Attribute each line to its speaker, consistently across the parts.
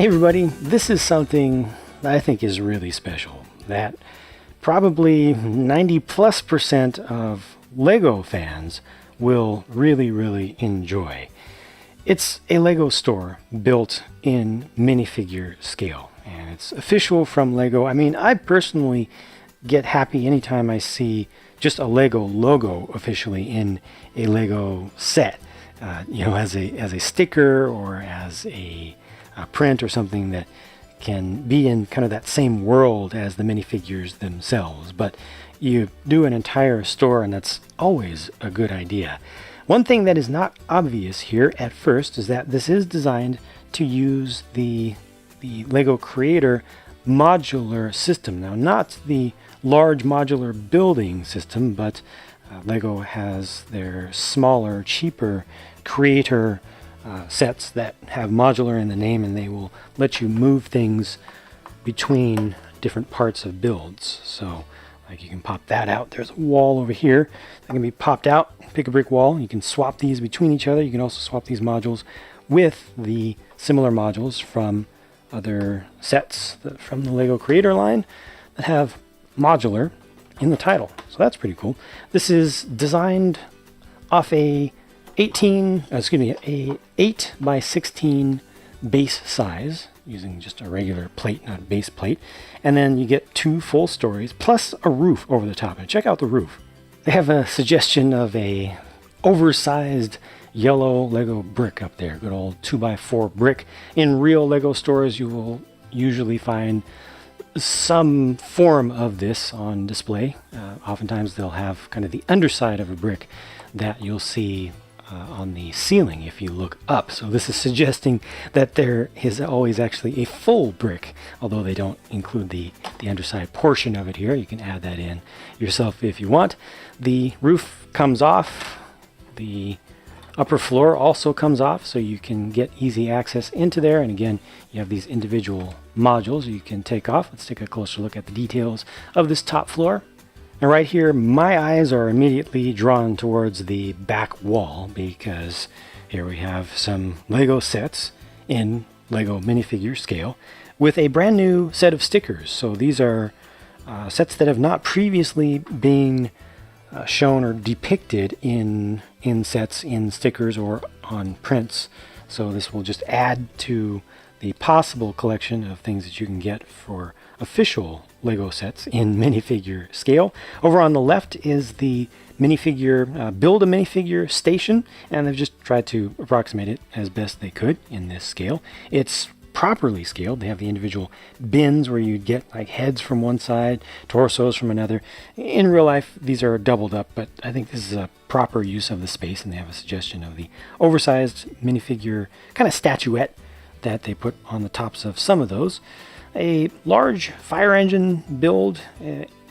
Speaker 1: Hey everybody, this is something that I think is really special, that probably 90+% of Lego fans will really enjoy. It's a Lego store built in minifigure scale, and it's official from Lego. I mean, I personally get happy anytime I see just a Lego logo officially in a Lego set, as a sticker or as a print or something that can be in kind of that same world as the minifigures themselves. But you do an entire store, and that's always a good idea. One thing that is not obvious here at first is that this is designed to use the Lego Creator modular system. Now, not the large modular building system, but Lego has their smaller, cheaper Creator sets that have modular in the name, and they will let you move things between different parts of builds. So like you can pop that out. There's a wall over here that can be popped out. Pick a brick wall. You can swap these between each other. You can also swap these modules with the similar modules from other sets from the Lego Creator line that have modular in the title. So that's pretty cool. This is designed off a 8 by 16 base size, using just a regular plate, not a base plate. And then you get 2 full stories plus a roof over the top. And check out the roof. They have a suggestion of a oversized yellow Lego brick up there. Good old 2x4 brick. In real Lego stores, you will usually find some form of this on display. Oftentimes they'll have kind of the underside of a brick that you'll see on the ceiling if you look up. So this is suggesting that there is always actually a full brick, although they don't include the underside portion of it here. You can add that in yourself if you want. The roof comes off. The upper floor also comes off, so you can get easy access into there. And again, you have these individual modules you can take off. Let's take a closer look at the details of this top floor. And right here, my eyes are immediately drawn towards the back wall, because here we have some Lego sets in Lego minifigure scale with a brand new set of stickers. So these are sets that have not previously been shown or depicted in sets, in stickers, or on prints. So this will just add to the possible collection of things that you can get for official Lego sets in minifigure scale. Over on the left is the minifigure, build a minifigure station, and they've just tried to approximate it as best they could in this scale. It's properly scaled. They have the individual bins where you get like heads from one side, torsos from another. In real life, these are doubled up, but I think this is a proper use of the space, and they have a suggestion of the oversized minifigure kind of statuette that they put on the tops of some of those. A large fire engine build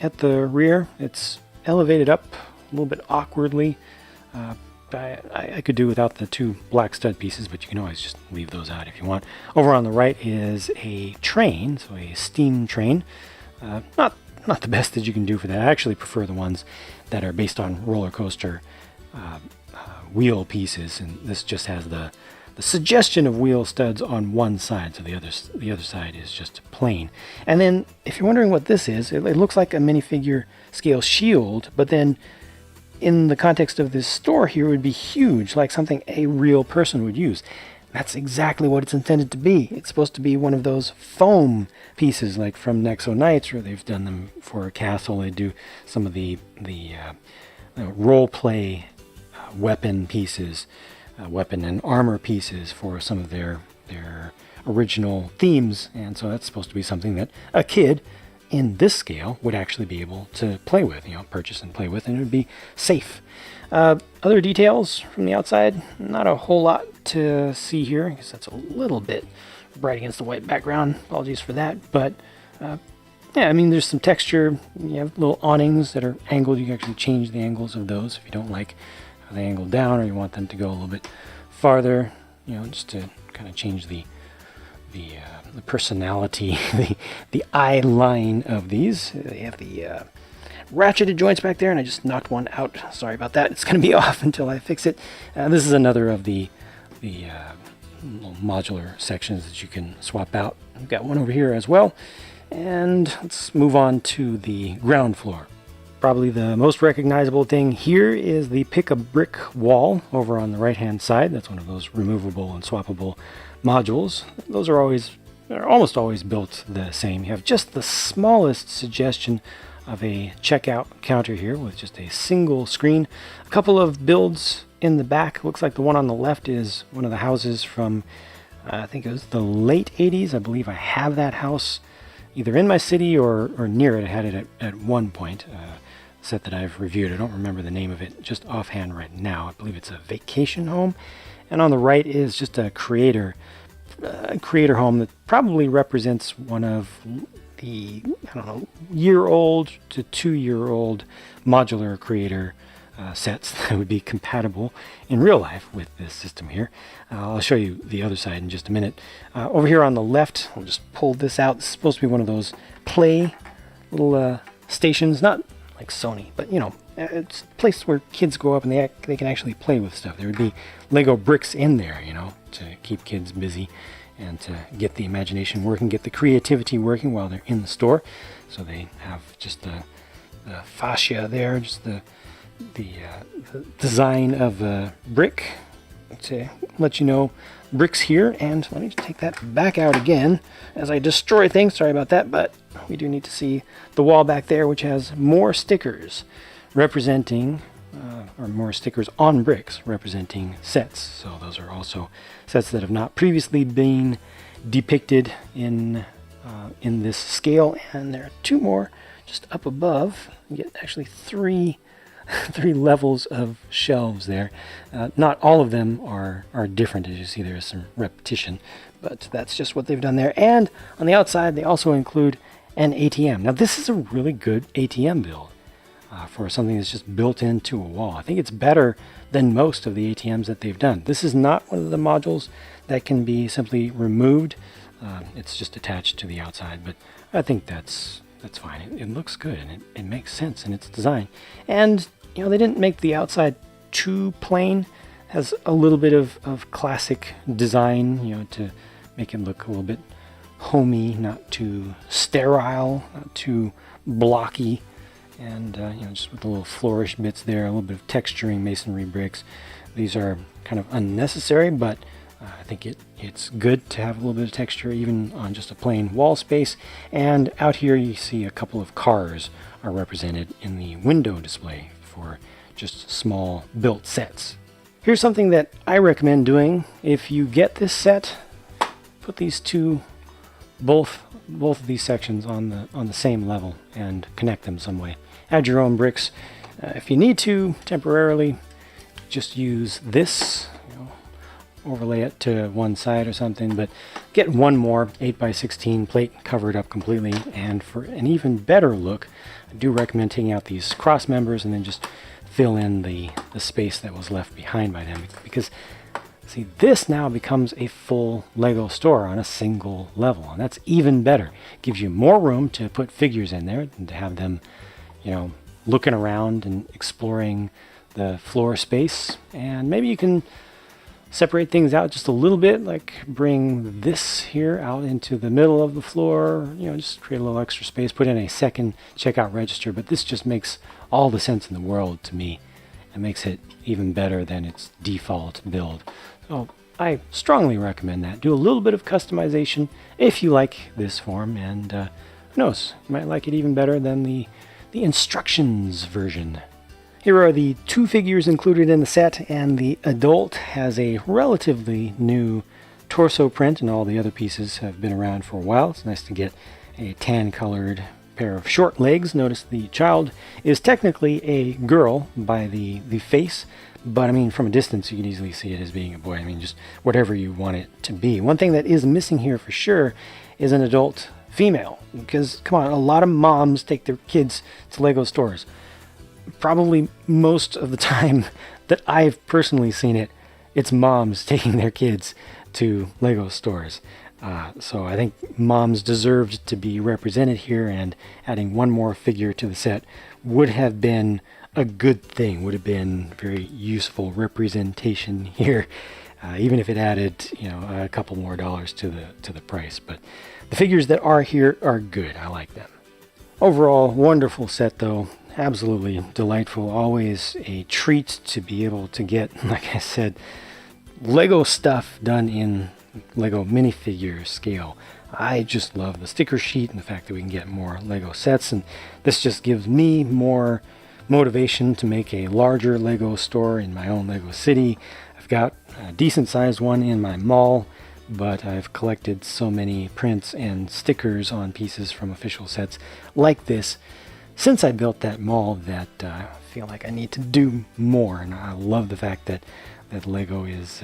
Speaker 1: at the rear. It's elevated up a little bit awkwardly. I could do without the 2 black stud pieces, but you can always just leave those out if you want. Over on the right is a train, so a steam train. Not the best that you can do for that. I actually prefer the ones that are based on roller coaster wheel pieces, and this just has the suggestion of wheel studs on one side, so the other side is just plain. And then, if you're wondering what this is, it looks like a minifigure scale shield, but then in the context of this store here, it would be huge, like something a real person would use. That's exactly what it's intended to be. It's supposed to be one of those foam pieces, like from Nexo Knights, or they've done them for a castle. They do some of the role play weapon pieces. Weapon and armor pieces for some of their original themes, and so that's supposed to be something that a kid in this scale would actually be able to play with, purchase and play with, and it would be safe. Other details from the outside, not a whole lot to see here, because that's a little bit bright against the white background. Apologies for that, but yeah, I mean, there's some texture. You have little awnings that are angled. You can actually change the angles of those if you don't like they angle down, or you want them to go a little bit farther, just to kind of change the personality, the eye line of these. They have the ratcheted joints back there, and I just knocked one out. Sorry about that. It's going to be off until I fix it. This is another of the little modular sections that you can swap out. I've got one over here as well. And let's move on to the ground floor. Probably the most recognizable thing here is the pick a brick wall over on the right hand side. That's one of those removable and swappable modules. Those are almost always built the same. You have just the smallest suggestion of a checkout counter here with just a single screen. A couple of builds in the back. Looks like the one on the left is one of the houses from I think it was the late 80s. I believe I have that house either in my city or near it. I had it at one point. Set that I've reviewed. I don't remember the name of it just offhand right now. I believe it's a vacation home. And on the right is just a creator home that probably represents one of the, I don't know, year-old to 2-year-old modular creator sets that would be compatible in real life with this system here. I'll show you the other side in just a minute. Over here on the left, I'll just pull this out. This is supposed to be one of those play little stations, not like Sony, but you know, it's a place where kids go up and they can actually play with stuff. There would be Lego bricks in there, you know, to keep kids busy and to get the imagination working, get the creativity working while they're in the store. So they have just the fascia there, just the design of a brick to let you know bricks here. And let me just take that back out again as I destroy things. Sorry about that, but we do need to see the wall back there, which has more stickers representing or more stickers on bricks representing sets. So those are also sets that have not previously been depicted in this scale. And there are two more just up above. You get actually three levels of shelves there. Not all of them are different. As you see, there is some repetition, but that's just what they've done there. And on the outside, they also include an ATM. Now, this is a really good ATM build for something that's just built into a wall. I think it's better than most of the ATMs that they've done. This is not one of the modules that can be simply removed. It's just attached to the outside, but I think that's fine. It looks good, and it makes sense in its design. And you know, they didn't make the outside too plain. It has a little bit of classic design, you know, to make it look a little bit homey, not too sterile, not too blocky. And you know, just with the little flourish bits there, a little bit of texturing masonry bricks. These are kind of unnecessary, but I think it's good to have a little bit of texture even on just a plain wall space. And out here you see a couple of cars are represented in the window display for just small built sets. Here's something that I recommend doing. If you get this set, put these both of these sections on the same level and connect them some way. Add your own bricks. If you need to temporarily, just use this, you know, overlay it to one side or something, but get one more 8x16 plate, cover it up completely. And for an even better look, I do recommend taking out these cross members and then just fill in the space that was left behind by them, because see, this now becomes a full Lego store on a single level, and that's even better. Gives you more room to put figures in there and to have them, you know, looking around and exploring the floor space. And maybe you can separate things out just a little bit, like bring this here out into the middle of the floor, you know, just create a little extra space, put in a second checkout register. But this just makes all the sense in the world to me. It makes it even better than its default build. So I strongly recommend that. Do a little bit of customization if you like this form, and who knows, you might like it even better than the instructions version. Here are the two figures included in the set, and the adult has a relatively new torso print, and all the other pieces have been around for a while. It's nice to get a tan-colored pair of short legs. Notice the child is technically a girl by the face, but I mean, from a distance you can easily see it as being a boy. I mean, just whatever you want it to be. One thing that is missing here for sure is an adult female, because come on, a lot of moms take their kids to Lego stores. Probably most of the time that I've personally seen it, it's moms taking their kids to Lego stores. So I think moms deserved to be represented here, and adding one more figure to the set would have been a good thing, would have been very useful representation here. even if it added, you know, a couple more dollars to the price. But the figures that are here are good. I like them. Overall, wonderful set though. Absolutely delightful. Always a treat to be able to get, like I said, Lego stuff done in Lego minifigure scale. I just love the sticker sheet and the fact that we can get more Lego sets, and this just gives me more motivation to make a larger Lego store in my own Lego city. I've got a decent sized one in my mall, but I've collected so many prints and stickers on pieces from official sets like this since I built that mall that I feel like I need to do more, and I love the fact that Lego is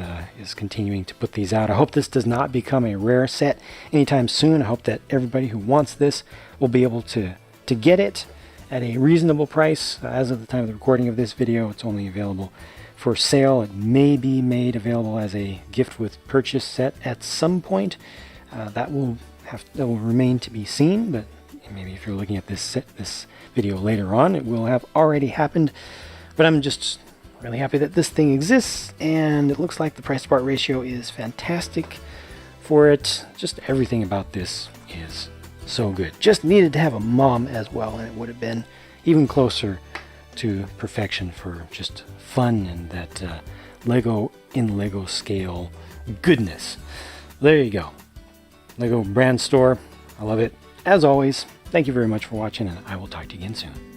Speaker 1: continuing to put these out. I hope this does not become a rare set anytime soon. I hope that everybody who wants this will be able to get it at a reasonable price. As of the time of the recording of this video, it's only available for sale. It may be made available as a gift with purchase set at some point. That will remain to be seen, but maybe if you're looking at this video later on, it will have already happened. But I'm just really happy that this thing exists, and it looks like the price to part ratio is fantastic for it. Just everything about this is so good. Just needed to have a mom as well, and it would have been even closer to perfection for just fun and that Lego in Lego scale goodness. There you go. Lego brand store. I love it. As always, thank you very much for watching, and I will talk to you again soon.